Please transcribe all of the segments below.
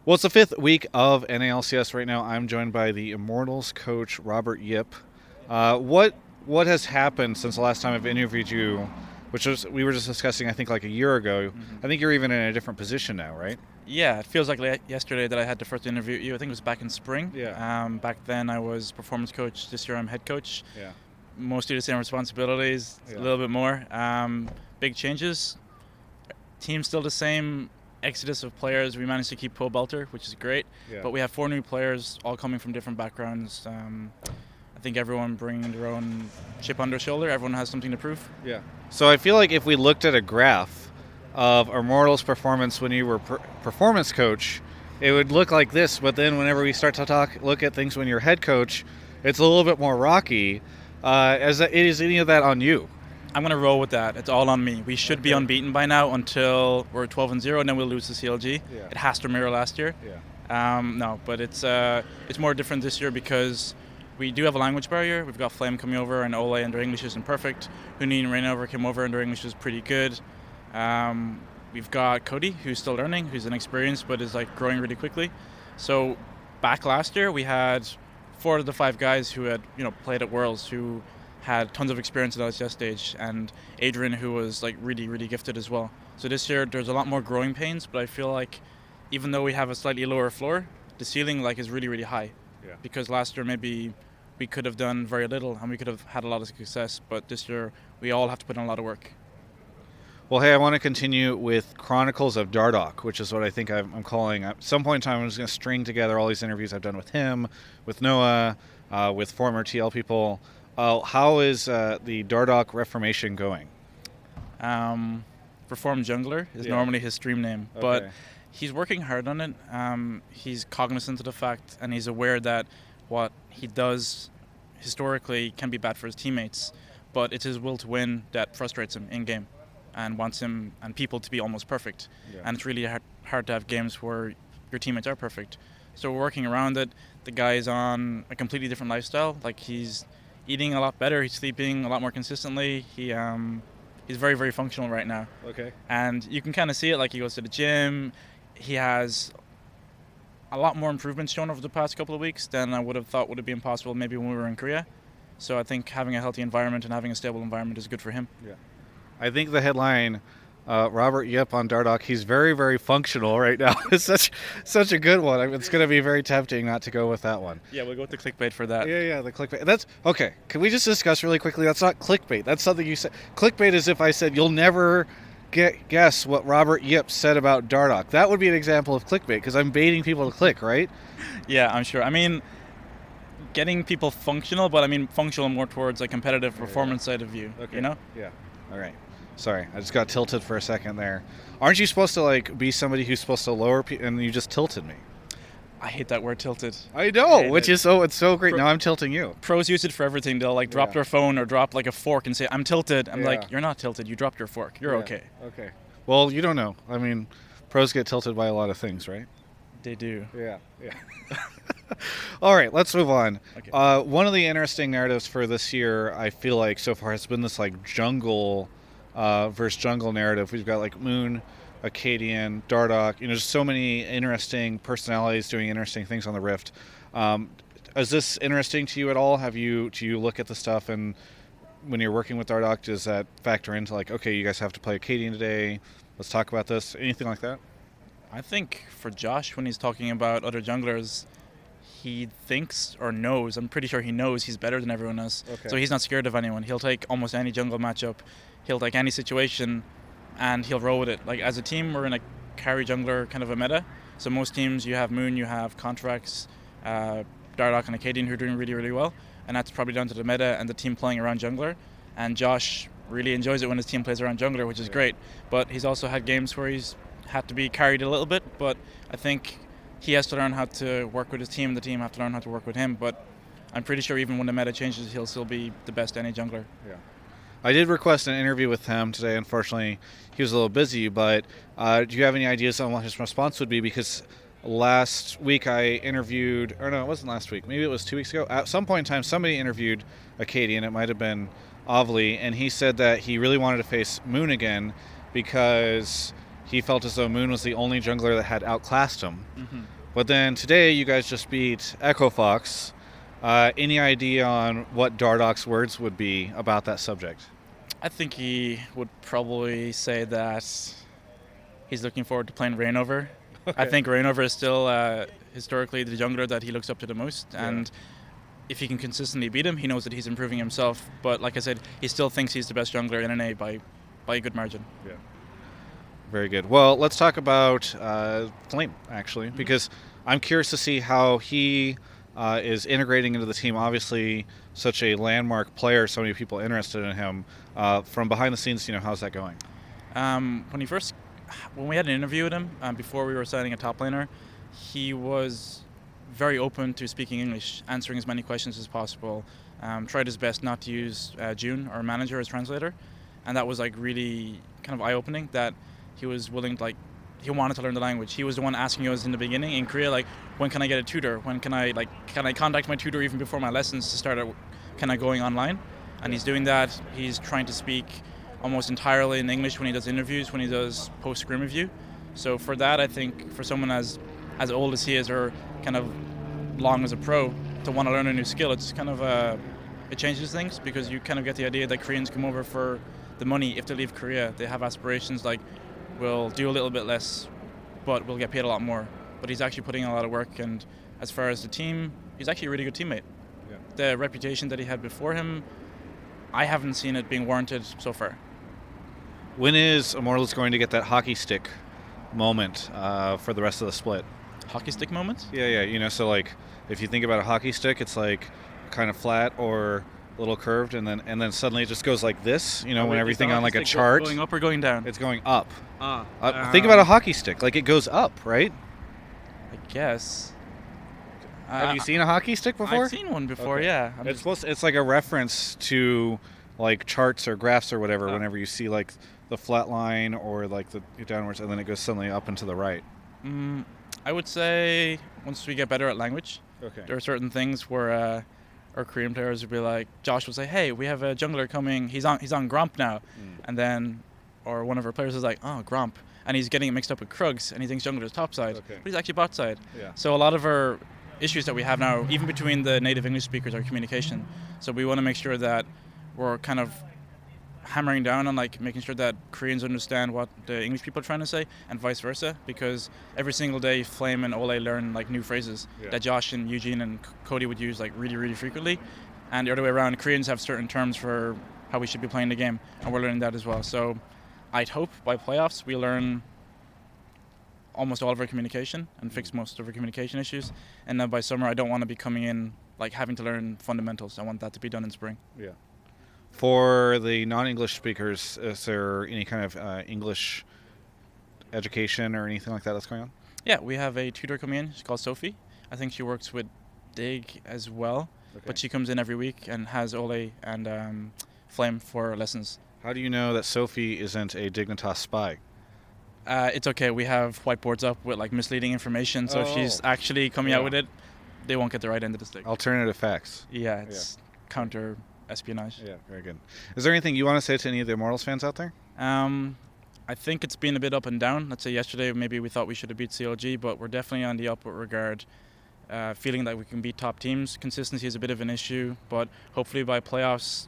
Well, it's the fifth week of NALCS right now. I'm joined by the Immortals Coach Robert Yip. What has happened since the last time I've interviewed you, which was we were just discussing, I think, like a year ago. I think you're even in a different position now, right? Yeah, it feels like yesterday that I had to first interview you. I think it was back in spring. Yeah. Back then I was performance coach. This year I'm head coach. Yeah. Mostly the same responsibilities, Yeah. a little bit more. Big changes. Team's still the same. Exodus of players. We managed to keep Pro Belter, which is great. Yeah. But we have 4 new players, all coming from different backgrounds. I think everyone bringing their own chip on their shoulder. Everyone has something to prove. Yeah. So I feel like if we looked at a graph of Immortals' performance when you were performance coach, it would look like this. But then whenever we start to look at things when you're head coach, it's a little bit more rocky. Is any of that on you? I'm going to roll with that. It's all on me. We should be unbeaten by now until we're 12-0, and then we'll lose to CLG. Yeah. It has to mirror last year. Yeah. No, but it's more different this year because we do have a language barrier. We've got Flame coming over, and Ole, and their English isn't perfect. Huni and Rainover came over, and their English is pretty good. We've got Cody, who's still learning, who's inexperienced, but is like growing really quickly. So back last year, we had 4 of the 5 guys who had played at Worlds, who had tons of experience at LCS stage, and Adrian, who was like really, really gifted as well. So this year there's a lot more growing pains, but I feel like even though we have a slightly lower floor, the ceiling is really, really high. Yeah. Because last year maybe we could have done very little and we could have had a lot of success, but this year we all have to put in a lot of work. Well, hey, I want to continue with Chronicles of Dardoch, which is what I think I'm calling. At some point in time, I'm just going to string together all these interviews I've done with him, with Noah, with former TL people. How is the Dardoch reformation going? Reform Jungler is normally his stream name, but he's working hard on it. He's cognizant of the fact, and he's aware that what he does historically can be bad for his teammates, but it's his will to win that frustrates him in-game and wants him and people to be almost perfect. Yeah. And it's really hard to have games where your teammates are perfect. So we're working around it. The guy's on a completely different lifestyle. Like, he's eating a lot better. He's sleeping a lot more consistently. He's very, very functional right now. Okay. And you can kind of see it. Like, he goes to the gym. He has a lot more improvements shown over the past couple of weeks than I would have thought would have been possible maybe when we were in Korea. So I think having a healthy environment and having a stable environment is good for him. Yeah. I think the headline, Robert Yip on Dardoch, he's very, very functional right now. It's such a good one. I mean, it's going to be very tempting not to go with that one. Yeah, we'll go with the clickbait for that. Yeah, the clickbait. That's okay. Can we just discuss really quickly? That's not clickbait. That's something you said. Clickbait is if I said you'll never guess what Robert Yip said about Dardoch. That would be an example of clickbait because I'm baiting people to click, right? Yeah, I'm sure. I mean, getting people functional, but I mean functional more towards a competitive performance side of view. Okay. You know? Yeah. All right. Sorry, I just got tilted for a second there. Aren't you supposed to be somebody who's supposed to lower and you just tilted me? I hate that word, tilted. I know, it's so great. Now I'm tilting you. Pros use it for everything. They'll drop their phone or drop a fork and say, "I'm tilted." I'm like, "You're not tilted. You dropped your fork. You're okay." Okay. Well, you don't know. I mean, pros get tilted by a lot of things, right? They do. Yeah. All right, let's move on. Okay. One of the interesting narratives for this year, I feel like so far, has been this jungle versus jungle narrative. We've got Moon, Acadian, Dardoch, just so many interesting personalities doing interesting things on the Rift. Is this interesting to you at all? Do you look at the stuff, and when you're working with Dardoch, does that factor into okay, you guys have to play Acadian today, let's talk about this, anything like that? I think for Josh, when he's talking about other junglers, he thinks or knows, I'm pretty sure he knows he's better than everyone else. Okay. So he's not scared of anyone. He'll take almost any jungle matchup. He'll take any situation and he'll roll with it. As a team, we're in a carry jungler kind of a meta. So most teams, you have Moon, you have Contracts, Dardoch and Acadian who are doing really, really well. And that's probably down to the meta and the team playing around jungler. And Josh really enjoys it when his team plays around jungler, which is great. But he's also had games where he's had to be carried a little bit. But I think he has to learn how to work with his team. The team have to learn how to work with him. But I'm pretty sure even when the meta changes, he'll still be the best any jungler. Yeah. I did request an interview with him today. Unfortunately, he was a little busy, but do you have any ideas on what his response would be? Because last week I interviewed, or no, it wasn't last week. Maybe it was 2 weeks ago. At some point in time, somebody interviewed Acadian. It might have been Ovely, and he said that he really wanted to face Moon again because he felt as though Moon was the only jungler that had outclassed him. Mm-hmm. But then today you guys just beat Echo Fox. Any idea on what Dardoch's words would be about that subject? I think he would probably say that he's looking forward to playing Reignover. Okay. I think Reignover is still historically the jungler that he looks up to the most, and if he can consistently beat him, he knows that he's improving himself. But like I said, he still thinks he's the best jungler in NA by a good margin. Yeah. Very good. Well, let's talk about Flame, actually, because I'm curious to see how he is integrating into the team. Obviously, such a landmark player, so many people interested in him. From behind the scenes, how's that going? When we had an interview with him before we were signing a top laner, he was very open to speaking English, answering as many questions as possible. Tried his best not to use June, our manager, as translator, and that was like really kind of eye-opening that he was willing to, he wanted to learn the language. He was the one asking us in the beginning in Korea, when can I get a tutor? When can I contact my tutor even before my lessons to start going online? And he's doing that. He's trying to speak almost entirely in English when he does interviews, when he does post-scrim review. So for that, I think for someone as old as he is, or kind of long as a pro, to want to learn a new skill, it's kind of it changes things, because you kind of get the idea that Koreans come over for the money. If they leave Korea, they have aspirations we'll do a little bit less, but we'll get paid a lot more. But he's actually putting in a lot of work, and as far as the team, he's actually a really good teammate. Yeah. The reputation that he had before him, I haven't seen it being warranted so far. When is Immortals going to get that hockey stick moment for the rest of the split? Hockey stick moment? Yeah. So if you think about a hockey stick, it's kind of flat or a little curved, and then suddenly it just goes like this. When everything on a chart. Going up or going down? It's going up. Think about a hockey stick. It goes up, right? I guess. Have you seen a hockey stick before? I've seen one before. Okay. Yeah. It's like a reference to charts or graphs or whatever. Whenever you see the flat line or the downwards, and then it goes suddenly up and to the right. I would say once we get better at language, there are certain things where our Korean players would be like, Josh would say, "Hey, we have a jungler coming. He's on Gromp now," and then, or one of our players is like, "Oh, Gromp," and he's getting it mixed up with Krugs, and he thinks jungler is top side, but he's actually bot side. Yeah. So a lot of our issues that we have now, even between the native English speakers, are communication. So we want to make sure that we're kind of hammering down on making sure that Koreans understand what the English people are trying to say, and vice versa, because every single day Flame and Ole learn new phrases that Josh and Eugene and Cody would use really, really frequently, and the other way around, Koreans have certain terms for how we should be playing the game, and we're learning that as well. So I'd hope by playoffs we learn almost all of our communication and fix most of our communication issues, and then by summer I don't want to be coming in having to learn fundamentals. I want that to be done in spring. Yeah. For the non-English speakers, is there any kind of English education or anything like that that's going on? Yeah, we have a tutor coming in. She's called Sophie. I think she works with Dig as well, but she comes in every week and has Ole and Flame for lessons. How do you know that Sophie isn't a Dignitas spy? It's okay. We have whiteboards up with misleading information, so if she's actually coming out with it, they won't get the right end of the stick. Alternative facts. Yeah, it's counter espionage. Yeah, very good. Is there anything you want to say to any of the Immortals fans out there? I think it's been a bit up and down. Let's say yesterday maybe we thought we should have beat CLG, but we're definitely on the upward regard, feeling that we can beat top teams. Consistency is a bit of an issue, but hopefully by playoffs,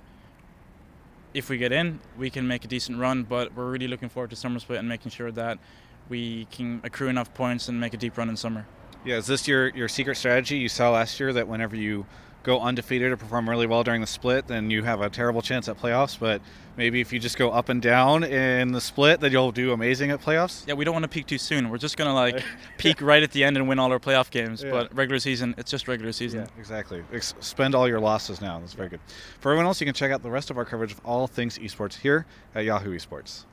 if we get in, we can make a decent run, but we're really looking forward to Summer Split and making sure that we can accrue enough points and make a deep run in summer. Yeah, is this your secret strategy? You saw last year that whenever you go undefeated or perform really well during the split, then you have a terrible chance at playoffs, but maybe if you just go up and down in the split, then you'll do amazing at playoffs? Yeah, we don't want to peak too soon. We're just going to peak right at the end and win all our playoff games, but regular season, it's just regular season. Yeah, exactly. Spend all your losses now. That's very good. For everyone else, you can check out the rest of our coverage of all things esports here at Yahoo Esports.